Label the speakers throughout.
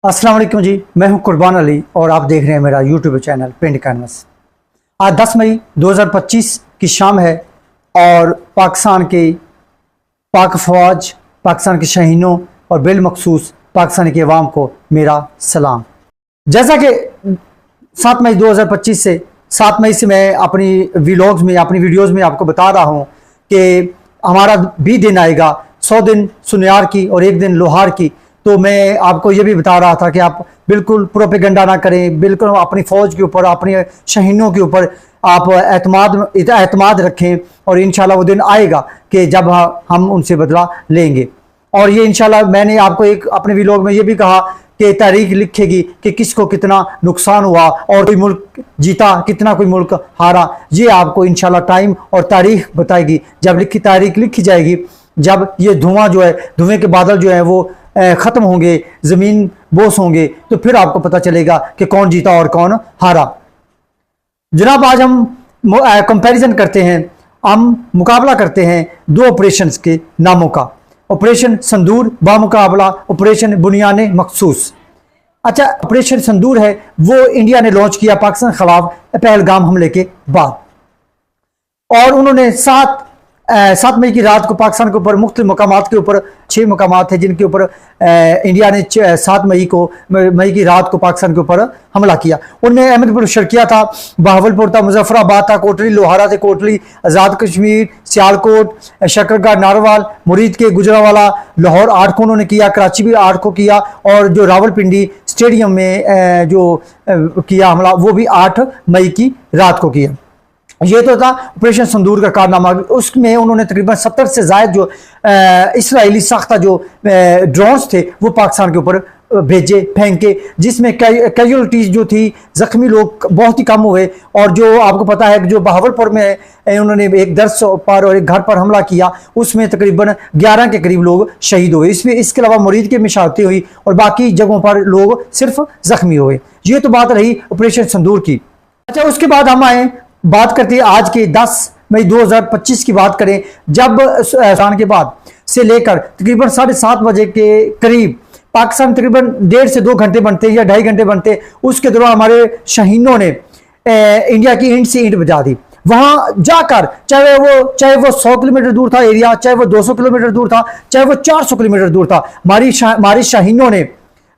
Speaker 1: अस्सलाम वालेकुम जी, मैं हूं कुर्बान अली और आप देख रहे हैं मेरा यूट्यूब चैनल पिंड कैनवस। आज 10 मई 2025 की शाम है और पाकिस्तान के पाक फ़ौज, पाकिस्तान के शहीनों और बिलमखसूस पाकिस्तान की अवाम को मेरा सलाम। जैसा कि 7 मई 2025 से 7 मई से मैं अपनी व्लॉग्स में, अपनी वीडियोज़ में आपको बता रहा हूँ कि हमारा भी दिन आएगा, 100 दिन सुनियार की और 1 दिन लोहार की। तो मैं आपको ये भी बता रहा था कि आप बिल्कुल प्रोपेगेंडा ना करें, बिल्कुल अपनी फ़ौज के ऊपर, अपने शहीनों के ऊपर आप एतमाद रखें और इंशाल्लाह वो दिन आएगा कि जब हम उनसे बदला लेंगे। और ये इंशाल्लाह मैंने आपको एक अपने व्लॉग में ये भी कहा कि तारीख लिखेगी कि किसको कितना नुकसान हुआ और कोई मुल्क जीता, कितना कोई मुल्क हारा। ये आपको इंशाल्लाह टाइम और तारीख बताएगी। जब तारीख लिखी जाएगी, जब ये धुआं जो है, धुएं के बादल जो है वो ख़त्म होंगे, ज़मीन बोस होंगे, तो फिर आपको पता चलेगा कि कौन जीता और कौन हारा। जनाब, आज हम कंपैरिजन करते हैं, हम मुकाबला करते हैं 2 ऑपरेशंस के नामों का। ऑपरेशन संदूर बामुकाबला ऑपरेशन बुनियाने मखसूस। अच्छा, ऑपरेशन संदूर है वो इंडिया ने लॉन्च किया पाकिस्तान के खिलाफ पहलगाम हमले के बाद, और उन्होंने 7 मई की रात को पाकिस्तान के ऊपर मुख्तलिफ मकामात के ऊपर 6 मकामात थे जिनके ऊपर इंडिया ने 7 मई की रात को पाकिस्तान के ऊपर हमला किया। उनमें अहमदपुर शर्किया था, बहावलपुर था, मुजफ्फराबाद था, कोटली लोहारा थे, कोटली आज़ाद कश्मीर, सियालकोट, शकरगढ़, नारवाल, मुरीद के गुजरावाला, लाहौर 8 को उन्होंने किया, कराची भी 8 को किया, और जो रावलपिंडी स्टेडियम में जो किया हमला वो भी 8 मई की रात को किया। ये तो था ऑपरेशन संदूर का कारनामा। उसमें उन्होंने तकरीबन 70 से ज़ायद जो इसराइली साख्ता जो ड्रोन्स थे वो पाकिस्तान के ऊपर भेजे, फेंके, जिसमें कैजुअलिटीज़ जो थी, ज़ख्मी लोग बहुत ही कम हुए। और जो आपको पता है कि जो बहावलपुर में उन्होंने एक दर्स पर और एक घर पर हमला किया, उसमें तकरीबन 11 के करीब लोग शहीद हुए। इसके अलावा मुरीद के में शहादतें हुई और बाकी जगहों पर लोग सिर्फ ज़ख्मी हुए। ये तो बात रही ऑपरेशन संदूर की। अच्छा, उसके बाद हम आए, बात करते हैं आज के 10 मई 2025 की बात करें, जब शान के बाद से लेकर तकरीबन 7:30 बजे के करीब पाकिस्तान तकरीबन 1.5 से 2 घंटे बनते या 2.5 घंटे बनते, उसके दौरान हमारे शहीनों ने इंडिया की ईंट से ईंट बजा दी। वहां जाकर चाहे वो 100 किलोमीटर दूर था एरिया, चाहे वो 200 किलोमीटर दूर था, चाहे वो 400 किलोमीटर दूर था, हमारे शहीनों ने,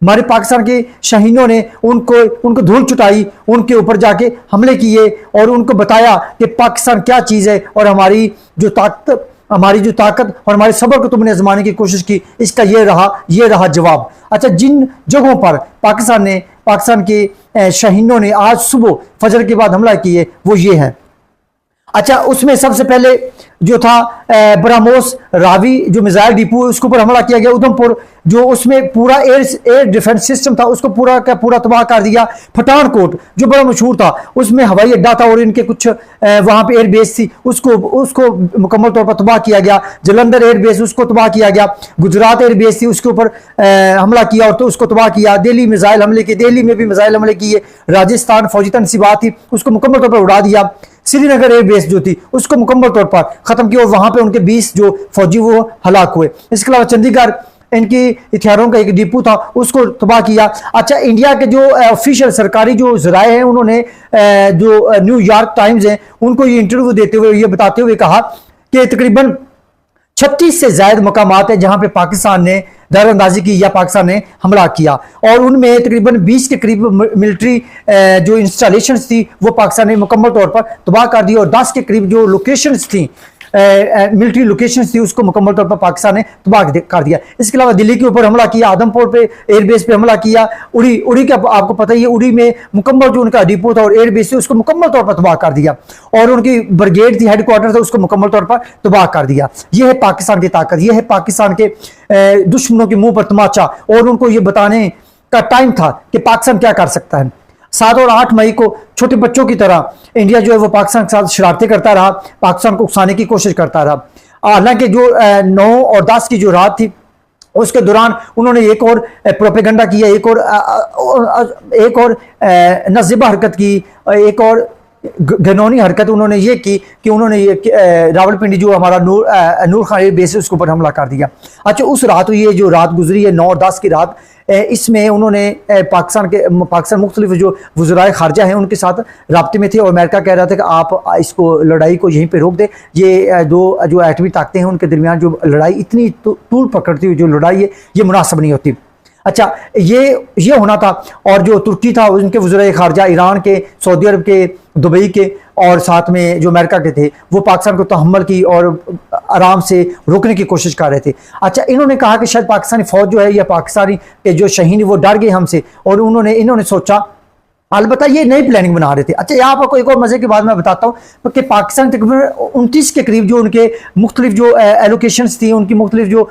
Speaker 1: हमारे पाकिस्तान के शहीनों ने उनको धूल चुटाई, उनके ऊपर जाके हमले किए और उनको बताया कि पाकिस्तान क्या चीज़ है और हमारी जो ताकत और हमारे सब्र को तुमने आजमाने की कोशिश की, इसका ये रहा जवाब। अच्छा, जिन जगहों पर पाकिस्तान के शहीनों ने आज सुबह फजर के बाद हमला किए वो ये है। अच्छा, उसमें सबसे पहले जो था ब्रह्मोस रावी जो मिसाइल डिपो, उसके ऊपर हमला किया गया। उधमपुर जो उसमें पूरा एयर डिफेंस सिस्टम था उसको पूरा का पूरा तबाह कर दिया। पठानकोट जो बड़ा मशहूर था, उसमें हवाई अड्डा था और इनके कुछ वहां पे एयरबेस थी, उसको मुकम्मल तौर पर तबाह किया गया। जलंधर एयरबेस उसको तबाह किया गया। गुजरात एयरबेस थी उसके ऊपर हमला किया और तो उसको तबाह किया। दिल्ली मिसाइल हमले किए, दिल्ली में भी मिसाइल हमले किए। राजस्थान फौजी तनसीबात थी उसको मुकम्मल तौर पर उड़ा दिया। श्रीनगर एयरबेस जो थी उसको मुकम्मल तौर पर खत्म किया और वहां पे उनके 20 जो फौजी वो हलाक हुए। इसके अलावा चंडीगढ़ इनकी हथियारों का एक डिपो था उसको तबाह किया। अच्छा, इंडिया के जो ऑफिशियल सरकारी जो ज़राए हैं उन्होंने जो न्यूयॉर्क टाइम्स हैं उनको ये इंटरव्यू देते हुए ये बताते हुए कहा कि तकरीबन 36 से ज़ायद मकामात है जहां पे पाकिस्तान ने दरअंदाजी की या पाकिस्तान ने हमला किया, और उनमें तकरीबन 20 के करीब मिलिट्री जो इंस्टॉलेशंस थी वो पाकिस्तान ने मुकम्मल तौर पर तबाह कर दी, और 10 के करीब जो लोकेशंस थी मिलिट्री लोकेशंस थी उसको मुकम्मल तौर पर पाकिस्तान ने तबाह कर दिया। इसके अलावा दिल्ली के ऊपर हमला किया, आदमपुर पे एयरबेस पे हमला किया, उड़ी का आपको पता ही है, उड़ी में मुकम्मल जो उनका डिपो था और एयरबेस थी उसको मुकम्मल तौर पर तबाह कर दिया, और उनकी ब्रिगेड थी, हेडक्वार्टर था, उसको मुकम्मल तौर पर तबाह कर दिया। यह है पाकिस्तान की ताकत, यह है पाकिस्तान के दुश्मनों के मुंह पर तमाचा, और उनको ये बताने का टाइम था कि पाकिस्तान क्या कर सकता है। 7 और 8 मई को छोटे बच्चों की तरह इंडिया जो है वो पाकिस्तान के साथ शरारतें करता रहा, पाकिस्तान को उकसाने की कोशिश करता रहा। हालांकि जो 9 और 10 की जो रात थी उसके दौरान उन्होंने एक और प्रोपेगेंडा किया, एक और नज़िबा हरकत की, एक और घनौनी हरकत उन्होंने ये की कि उन्होंने ये रावलपिंडी जो हमारा नूर खान बेस उसके ऊपर हमला कर दिया। अच्छा, उस रात ये जो रात गुजरी है 9 और 10 की रात, इसमें उन्होंने पाकिस्तान मुख्तलिफ जो वज़राए ख़ारजा हैं उनके साथ रब्ते में थे, और अमेरिका कह रहा था कि आप इसको लड़ाई को यहीं पे रोक दे। ये दो जो एटमी ताकतें हैं उनके दरमियान जो लड़ाई इतनी तूल पकड़ती हुई जो लड़ाई है ये मुनासिब नहीं होती। अच्छा, ये होना था। और जो तुर्की था उनके वज़राए ख़ारजा ईरान के, सऊदी अरब के, दुबई के और साथ में जो अमेरिका के थे वो पाकिस्तान को तहम्मुल की और आराम से रोकने की कोशिश कर रहे थे। अच्छा, इन्होंने कहा कि शायद पाकिस्तानी फ़ौज जो है या पाकिस्तानी के जो शहीन वो डर गए हमसे, और इन्होंने सोचा, अलबत्ता ये नई प्लानिंग बना रहे थे। अच्छा, यहाँ पर कोई एक और मजे की बात मैं बताता हूँ कि पाकिस्तान तकरीबन 29 के करीब जो उनके मुख्तलिफ जो एलोकेशंस थी, उनकी मुख्तलिफ जो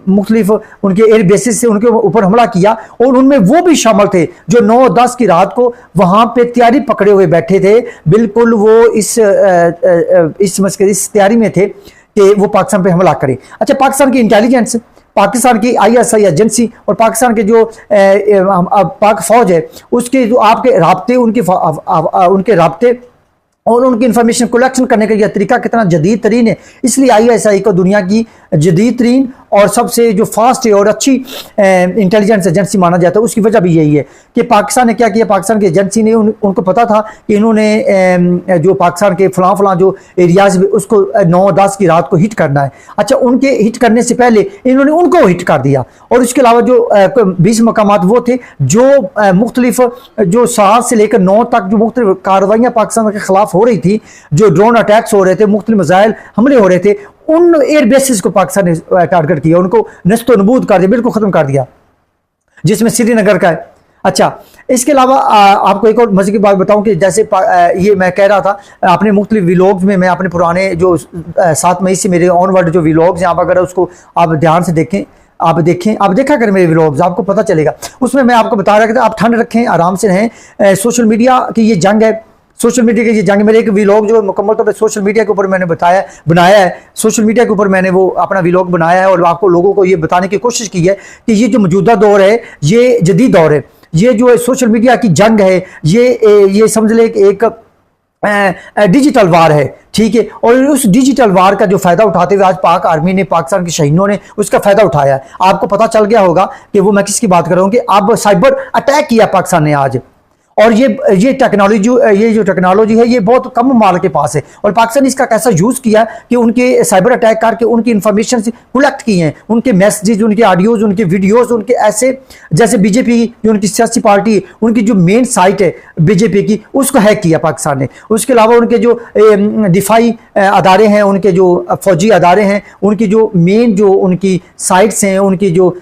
Speaker 1: मुख्तलिफ उनके एयर बेसिस से उनके ऊपर हमला किया, और उनमें वो भी शामिल थे जो 9-10 की रात को वहाँ पे तैयारी पकड़े हुए बैठे थे। बिल्कुल वो इस तैयारी में थे कि वो पाकिस्तान पे हमला करें। अच्छा, पाकिस्तान की इंटेलिजेंस, पाकिस्तान की ISI एजेंसी और पाकिस्तान के जो पाक फौज है उसके जो आपके राब्ते, उनके राब्ते और उनकी इंफॉर्मेशन कलेक्शन करने का यह तरीका कितना जदीद तरीन है। इसलिए ISI को दुनिया की जदीद तरीन और सबसे जो फास्ट है और अच्छी इंटेलिजेंस एजेंसी माना जाता है। उसकी वजह भी यही है कि पाकिस्तान ने क्या किया, पाकिस्तान की एजेंसी ने उनको पता था कि इन्होंने जो पाकिस्तान के फलां जो एरियाज उसको 9-10 की रात को हिट करना है। अच्छा, उनके हिट करने से पहले इन्होंने उनको हिट कर दिया, और उसके अलावा जो 20 मकामात वो थे जो मुख्तलिफ जो 7 से लेकर 9 तक जो मुख्तलिफ कार्रवाइयाँ पाकिस्तान के खिलाफ हो रही थी, जो ड्रोन अटैक्स हो रहे थे, मुख्तलिफ मिसाइल हमले हो रहे थे, उन एयर बेसिस को पाकिस्तान ने टारगेट किया, उनको नस्तो नबूद कर दिया, बिल्कुल ख़त्म कर दिया, जिसमें श्रीनगर का है। अच्छा, इसके अलावा आपको एक और मजे की बात बताऊं कि जैसे ये मैं कह रहा था अपने मुख्तलिफ व्लॉग्स में, मैं अपने पुराने जो 7 मई से मेरे ऑनवर्ड जो व्लॉग्स हैं, आप अगर उसको आप ध्यान से देखें, आप देखा करें मेरे व्लॉग्स, आपको पता चलेगा। उसमें मैं आपको बता रहा था आप ठंड रखें, आराम से रहें। सोशल मीडिया की ये जंग है, सोशल मीडिया की ये जंग, मेरे एक व्लॉग जो मुकम्मल तौर पर सोशल मीडिया के ऊपर मैंने बनाया है, सोशल मीडिया के ऊपर मैंने वो अपना व्लॉग बनाया है, और आपको लोगों को ये बताने की कोशिश की है कि ये जो मौजूदा दौर है ये जदीद दौर है, ये जो सोशल मीडिया की जंग है ये समझ ले एक डिजिटल वार है, ठीक है। और उस डिजिटल वार का जो फायदा उठाते हुए आज पाक आर्मी ने, पाकिस्तान के शहीदों ने उसका फायदा उठाया है। आपको पता चल गया होगा कि वो मैं किसकी बात कर रहा हूं कि अब साइबर अटैक किया पाकिस्तान ने आज, और ये टेक्नोलॉजी है ये बहुत कम माल के पास है, और पाकिस्तान ने इसका कैसा यूज़ किया कि उनके साइबर अटैक करके उनकी इंफॉर्मेशन कलेक्ट की हैं, उनके मैसेजेस, उनके ऑडियोज, उनके वीडियोस, उनके ऐसे जैसे बीजेपी जो उनकी सियासी पार्टी है उनकी जो मेन साइट है बीजेपी की, उसको हैक किया पाकिस्तान ने। उसके अलावा उनके जो दिफाई अदारे हैं, उनके जो फौजी अदारे हैं, उनकी जो मेन जो उनकी साइट्स हैं, उनकी जो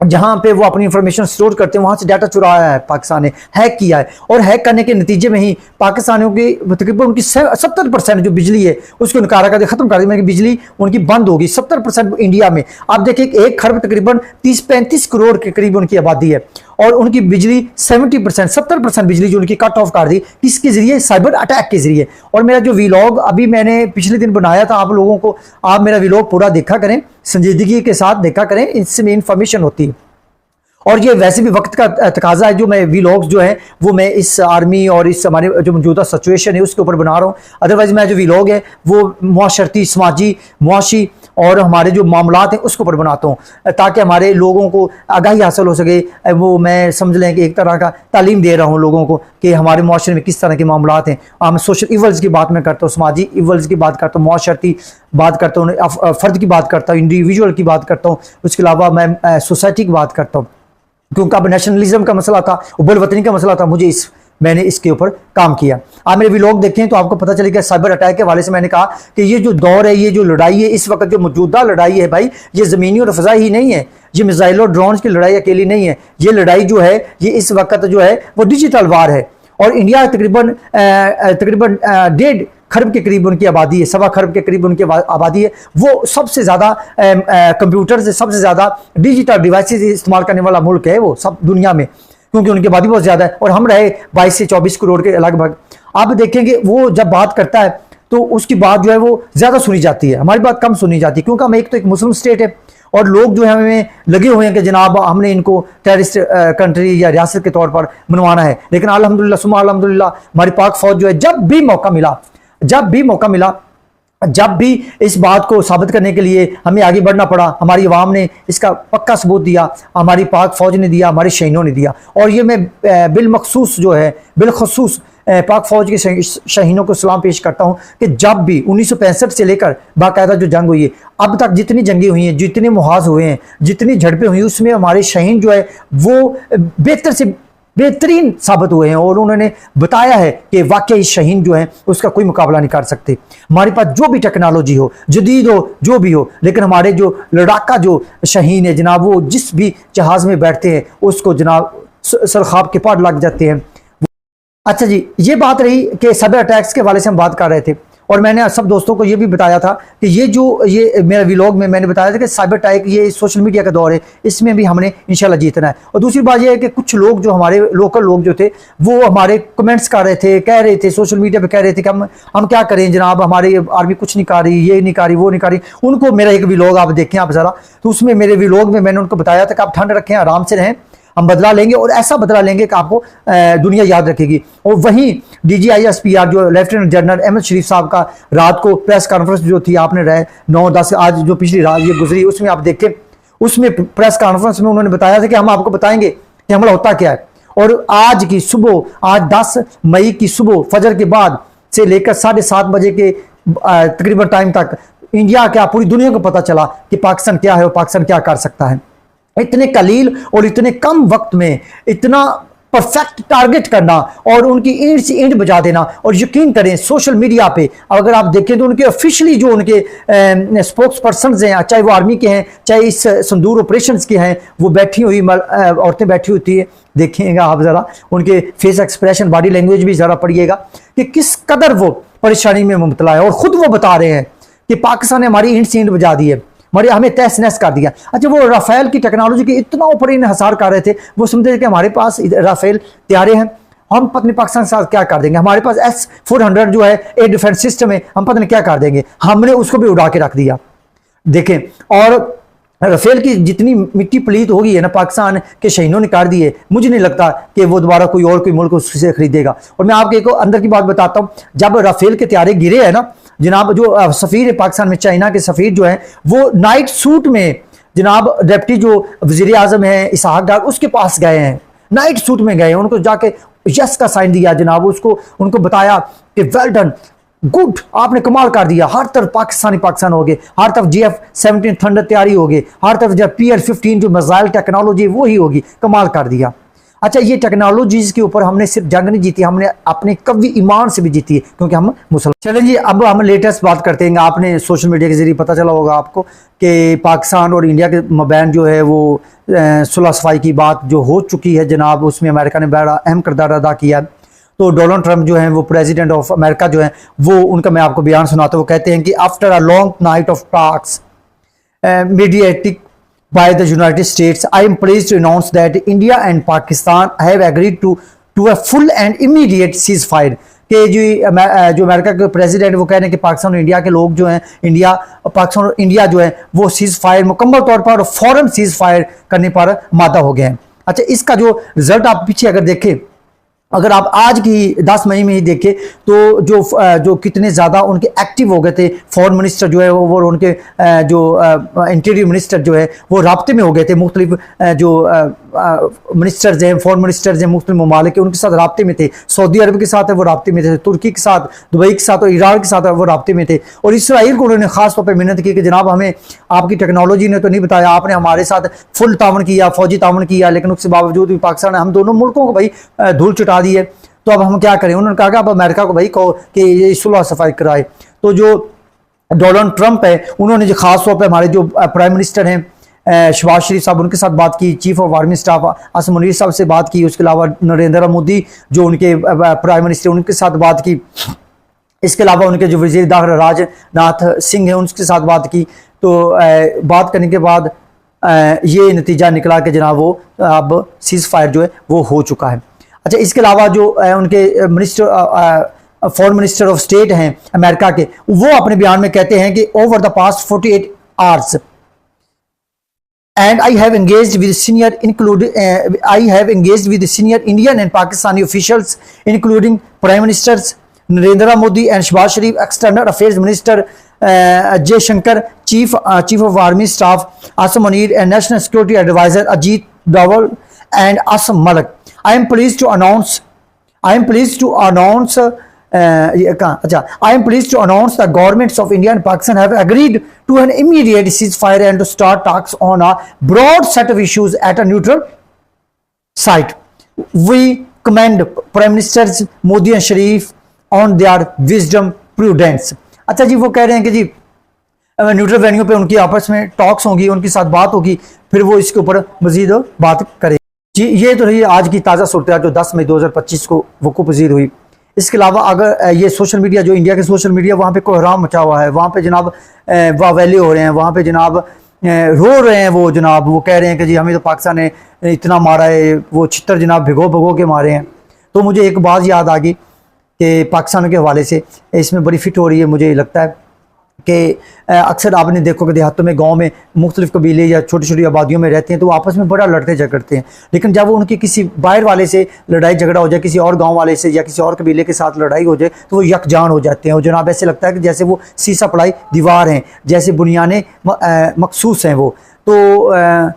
Speaker 1: जहां पे वो अपनी इंफॉर्मेशन स्टोर करते हैं वहां से डाटा चुराया है पाकिस्तान ने, हैक किया है, और हैक करने के नतीजे में ही पाकिस्तानियों की तकरीबन उनकी 70% जो बिजली है उसको इनकार कर दिया, खत्म कर दिया, बिजली उनकी बंद होगी 70% इंडिया में। आप देखिए 1 खरब तकरीबन 30-35 करोड़ के करीब उनकी आबादी है, और उनकी बिजली 70% बिजली जो उनकी कट ऑफ कर दी, किसके जरिए, साइबर अटैक के जरिए। और मेरा जो व्लॉग अभी मैंने पिछले दिन बनाया था, आप लोगों को, आप मेरा व्लॉग पूरा देखा करें, संजीदगी के साथ देखा करें, इससे में इंफॉर्मेशन होती है। और ये वैसे भी वक्त का तकाजा है, जो मैं व्लॉग्स जो है वो मैं इस आर्मी और इस हमारे जो मौजूदा सिचुएशन है उसके ऊपर बना रहा हूँ। अदरवाइज मैं जो व्लॉग है वो मुआशरती, समाजी, मुआशी और हमारे जो मामलात हैं उसके ऊपर बनाता हूँ, ताकि हमारे लोगों को आगाही हासिल हो सके। वो मैं समझ लें कि एक तरह का तालीम दे रहा हूँ लोगों को कि हमारे मुआशरे में किस तरह के मामलात हैं। मैं सोशल इवल्स की बात मैं करता हूँ, समाजी इवल्स की बात करता हूँ, मुआशरती बात करता हूँ, फ़र्द की बात करता हूँ, इंडिविजुअल की बात करता हूँ, उसके अलावा मैं सोसाइटी की बात करता हूँ, क्योंकि अब नेशनलिज्म का मसला था, उबल वतनी का मसला था, मैंने इसके ऊपर काम किया। आप मेरे व्लॉग देखें तो आपको पता चलेगा। साइबर अटैक के हवाले से मैंने कहा कि ये जो दौर है, ये जो लड़ाई है, इस वक्त जो मौजूदा लड़ाई है भाई, ये ज़मीनी और फ़ज़ाई ही नहीं है, ये मिसाइल और ड्रोन की लड़ाई अकेली नहीं है। ये लड़ाई जो है ये इस वक्त जो है वो डिजिटल वार है, और इंडिया तकरीबन 1.5 खरब के करीब उनकी आबादी है, 1.25 खरब के करीब उनकी आबादी है। वो सबसे ज़्यादा कंप्यूटर से सबसे ज़्यादा डिजिटल डिवाइसेस इस्तेमाल करने वाला मुल्क है वो सब दुनिया में, क्योंकि उनकी आबादी बहुत ज़्यादा है, और हम रहे 22 से 24 करोड़ के लगभग। आप देखेंगे वो जब बात करता है तो उसकी बात जो है वो ज़्यादा सुनी जाती है, हमारी बात कम सुनी जाती है, क्योंकि हम एक मुस्लिम स्टेट है, और लोग जो है हमें लगे हुए हैं कि जनाब हमने इनको टेररिस्ट कंट्री या रियासत के तौर पर मनवाना है। लेकिन अल्हम्दुलिल्लाह सुम्मा अल्हम्दुलिल्लाह हमारी पाक फौज जो है जब भी मौका मिला जब भी इस बात को साबित करने के लिए हमें आगे बढ़ना पड़ा, हमारी अवाम ने इसका पक्का सबूत दिया, हमारी पाक फौज ने दिया, हमारे शहीदों ने दिया। और ये मैं बिलमखसूस जो है, बिलखसूस पाक फौज के शहीदों को सलाम पेश करता हूँ कि जब भी 1965 से लेकर बाकायदा जो जंग हुई है, अब तक जितनी जंगें हुई हैं, जितने मुहाज हुए हैं, जितनी झड़पें हुई, उसमें हमारे शहीद जो है वो बेहतर से बेहतरीन साबित हुए हैं। और उन्होंने बताया है कि वाकई शहीद जो है उसका कोई मुकाबला नहीं कर सकते। हमारे पास जो भी टेक्नोलॉजी हो, जदीद हो, जो भी हो, लेकिन हमारे जो लड़ाका जो शहीद है जनाब, वो जिस भी जहाज़ में बैठते हैं उसको जनाब सरखाब के पार लग जाते हैं। अच्छा जी, ये बात रही कि साइबर अटैक्स के वाले से हम बात कर रहे थे, और मैंने सब दोस्तों को ये भी बताया था कि ये मेरा व्लॉग में मैंने बताया था कि साइबर अटैक ये सोशल मीडिया का दौर है, इसमें भी हमने इंशाल्लाह जीतना है। और दूसरी बात ये है कि कुछ लोग जो हमारे लोकल लोग जो थे वो हमारे कमेंट्स कर रहे थे, कह रहे थे, सोशल मीडिया पे कह रहे थे कि हम क्या करें जनाब, हमारी आर्मी कुछ नहीं कर रही, ये नहीं कर रही, वो नहीं कर रही। उनको मेरा एक व्लॉग आप देखें आप ज़रा, तो उसमें मेरे व्लॉग में मैंने उनको बताया था कि आप ठंड रखें, आराम से रहें, हम बदला लेंगे और ऐसा बदला लेंगे कि आपको दुनिया याद रखेगी। और वहीं DGISPR जो लेफ्टिनेंट जनरल अहमद शरीफ साहब का रात को प्रेस कॉन्फ्रेंस जो थी, आपने रहे 9-10 आज जो पिछली रात ये गुजरी, उसमें आप देखें, उसमें प्रेस कॉन्फ्रेंस में उन्होंने बताया था कि हम आपको बताएंगे कि हमला होता क्या है। और आज की सुबह, आज 10 मई की सुबह फजर के बाद से लेकर 7:30 बजे के तकरीबन टाइम तक इंडिया क्या, पूरी दुनिया को पता चला कि पाकिस्तान क्या है और पाकिस्तान क्या कर सकता है। इतने कलील और इतने कम वक्त में इतना परफेक्ट टारगेट करना और उनकी ईंट से ईंट बजा देना। और यकीन करें सोशल मीडिया पे अगर आप देखें तो उनके ऑफिशियली जो उनके स्पोक्स पर्सन हैं, चाहे वो आर्मी के हैं, चाहे इस संदूर ऑपरेशंस के हैं, वो बैठी हुई औरतें बैठी होती है, देखिएगा आप ज़रा उनके फेस एक्सप्रेशन, बॉडी लैंग्वेज भी ज़रा पढ़िएगा कि किस कदर वो परेशानी में मुबतला है। और ख़ुद वो बता रहे हैं कि पाकिस्तान ने हमारी ईंट से ईंट बजा दी है, हमें तहस नहस कर दिया। अच्छा, वो राफेल की टेक्नोलॉजी के इतना ऊपर इन्हिसार कर रहे थे, वो समझते थे कि हमारे पास राफेल तैयारे हैं, हम पता नहीं पाकिस्तान के साथ क्या कर देंगे, हमारे पास S-400 जो है एयर डिफेंस सिस्टम है, हम पता नहीं क्या कर देंगे। हमने उसको भी उड़ा के रख दिया। देखें, और राफेल की जितनी मिट्टी पलीत होगी है ना, पाकिस्तान के शहीदों ने कर दी है, मुझे नहीं लगता कि वो दोबारा कोई मुल्क उससे खरीदेगा। और मैं आपको एक अंदर की बात बताता हूँ, जब राफेल के तैयारे गिरे हैं ना जनाब, जो सफ़ीर है पाकिस्तान में, चाइना के सफ़ीर जो है, वो नाइट सूट में जनाब डिप्टी जो वज़ीर आज़म है इसहाक डार, उसके पास गए हैं, नाइट सूट में गए, उनको जाके यस का साइन दिया जनाब, उनको बताया कि वेल डन, गुड, आपने कमाल कर दिया। हर तरफ पाकिस्तान हो गए, हर तरफ GF-17 थंडर तैयारी हो गई, हर तरफ जब PL-15 जो मिसाइल टेक्नोलॉजी वो ही होगी, कमाल कर दिया। अच्छा, ये टेक्नोलॉजीज के ऊपर हमने सिर्फ जंग नहीं जीती, हमने अपने कवी ईमान से भी जीती है, क्योंकि हम मुसलमान। चलें जी, अब हम लेटेस्ट बात करते हैं। आपने सोशल मीडिया के जरिए पता चला होगा आपको कि पाकिस्तान और इंडिया के मबैन जो है वो सुलह सफाई की बात जो हो चुकी है जनाब, उसमें अमेरिका ने बड़ा अहम किरदार अदा किया। तो डोनाल्ड ट्रंप जो है वो प्रेसिडेंट ऑफ अमेरिका जो है वो, उनका मैं आपको बयान सुनाता हूँ। वो कहते हैं कि after a long night of talks mediated by the United States, I am pleased to announce that India and Pakistan have agreed to a full and immediate ceasefire। कि जो अमेरिका के प्रेसिडेंट वो कह रहे हैं कि पाकिस्तान और इंडिया के लोग जो हैं, पाकिस्तान और इंडिया जो है वो सीज फायर मुकम्मल तौर पर और फौरन सीज फायर करने पर मादा हो गए हैं। अच्छा, इसका जो रिजल्ट आप पीछे अगर देखें, अगर आप आज की 10 मई में ही देखें तो जो कितने ज़्यादा उनके एक्टिव हो गए थे फॉरेन मिनिस्टर जो है वो, उनके जो इंटीरियर मिनिस्टर जो है वो राब्ते में हो गए थे, मुख्तलिफ जो मिनिस्टर्स हैं, फॉरेन मिनिस्टर्स हैं मुख्तलिफ ममालिक के, उनके साथ राब्ते में थे। सऊदी अरब के साथ वो राब्ते में थे, तुर्की के साथ, दुबई के साथ और ईरान के साथ वो राब्ते में थे। और इसराइल को उन्होंने खास तौर पर मिन्नत की कि जनाब हमें आपकी टेक्नोलॉजी ने तो नहीं बताया, आपने हमारे साथ फुल तावन किया, फौजी तावन किया, लेकिन उसके बावजूद भी पाकिस्तान ने हम दोनों मुल्कों को भाई धूल चुटा दी है, तो अब हम क्या करें। उन्होंने कहा कि अब अमेरिका को भाई कहो कि ये सुलह सफाई कराए। तो जो डोनाल्ड ट्रंप है उन्होंने जो खास तौर पे हमारे जो प्राइम मिनिस्टर हैं शहबाज शरीफ साहब, उनके साथ बात की, chief of army staff Asim Munir साहब से बात की, उसके अलावा नरेंद्र मोदी जो उनके प्राइम मिनिस्टर उनके साथ बात की, इसके अलावा उनके जो वज़ीर दाखिला राजनाथ सिंह हैं उनके साथ बात की। तो बात करने के बाद ये नतीजा निकला कि जनाब वो अब सीज फायर जो है वो हो चुका है। अच्छा, इसके अलावा जो उनके minister foreign minister of state हैं अमेरिका के, वो अपने बयान में कहते हैं कि over the past 48 hours and I have engaged with senior Indian and Pakistani officials including Prime Ministers Narendra Modi and Shehbaz Sharif, External Affairs Minister Jaishankar, chief of army staff Asim Munir, and national security adviser Ajit Doval and Asim Malik. I am pleased to announce I am pleased to announce the governments of India and Pakistan have agreed to an immediate ceasefire and to start talks on a broad set of issues at a neutral site. We commend Prime Ministers Modi and Sharif on their wisdom, prudence. अच्छा जी, वो कह रहे हैं कि जी neutral venue पे उनकी आपस में टॉक्स होंगी, उनके साथ बात होगी, फिर वो इसके ऊपर मजीद बात करें. जी, ये तो रही आज की ताज़ा सूरत जो 10 मई 2025 को वकूफ़ पज़ीर हुई. इसके अलावा अगर ये सोशल मीडिया, जो इंडिया के सोशल मीडिया, वहाँ पे कोहराम मचा हुआ है, वहाँ पे जनाब वावेले हो रहे हैं, वहाँ पे जनाब रो रहे हैं. वो जनाब वो कह रहे हैं कि जी हमें तो पाकिस्तान ने इतना मारा है, वो छितर जनाब भिगो के मारे हैं. तो मुझे एक बात याद आ गई कि पाकिस्तान के हवाले से इसमें बड़ी फिट हो रही है. मुझे लगता है कि अक्सर आपने देखो कि देहातों में, गांव में मुख्तलिफ कबीले या छोटी छोटी आबादियों में रहते हैं, तो वो आपस में बड़ा लड़ते झगड़ते हैं. लेकिन जब वो उनकी किसी बाहर वाले से लड़ाई झगड़ा हो जाए, किसी और गांव वाले से या किसी और कबीले के साथ लड़ाई हो जाए, तो वो यकजान हो जाते हैं. और जनाब ऐसे लगता है कि जैसे वो सीसा पड़ाई दीवार हैं, जैसे बुनियादें मखसूस हैं. वो तो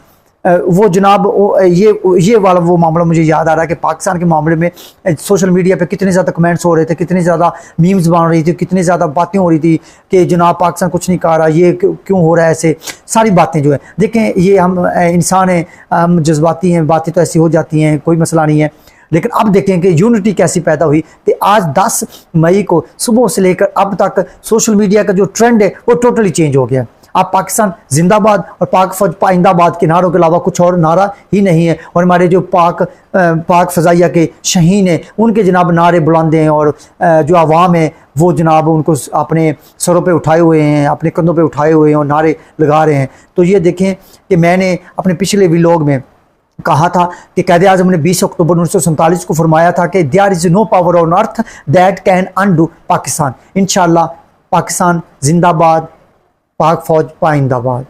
Speaker 1: वो जनाब ये वाला वो मामला मुझे याद आ रहा है कि पाकिस्तान के मामले में सोशल मीडिया पे कितने ज़्यादा कमेंट्स हो रहे थे, कितनी ज़्यादा मीम्स बन रही थी, कितनी ज़्यादा बातें हो रही थी कि जनाब पाकिस्तान कुछ नहीं कर रहा, ये क्यों हो रहा है ऐसे. सारी बातें जो है, देखें, ये हम इंसान हैं, हम जज्बाती हैं, बातें तो ऐसी हो जाती हैं, कोई मसला नहीं है. लेकिन अब देखें कि यूनिटी कैसी पैदा हुई कि आज 10 मई को सुबह से लेकर अब तक सोशल मीडिया का जो ट्रेंड है वो टोटली चेंज हो गया. आप पाकिस्तान जिंदाबाद और पाक फौज पाइंदाबाद के नारों के अलावा कुछ और नारा ही नहीं है. और हमारे जो पाक फ़ज़ाइया के शहीन हैं, उनके जनाब नारे बुलंद हैं, और जो आवाम है वो जनाब उनको अपने सरों पे उठाए हुए हैं, अपने कंधों पे उठाए हुए हैं और नारे लगा रहे हैं. तो ये देखें कि मैंने अपने पिछले व्लॉग में कहा था कि क़ायद आज़म ने 20 अक्टूबर 1947 को फरमाया था कि there is no power on earth that can undo Pakistan. इंशाअल्लाह पाकिस्तान जिंदाबाद, पाक फौज पाइंदाबाद.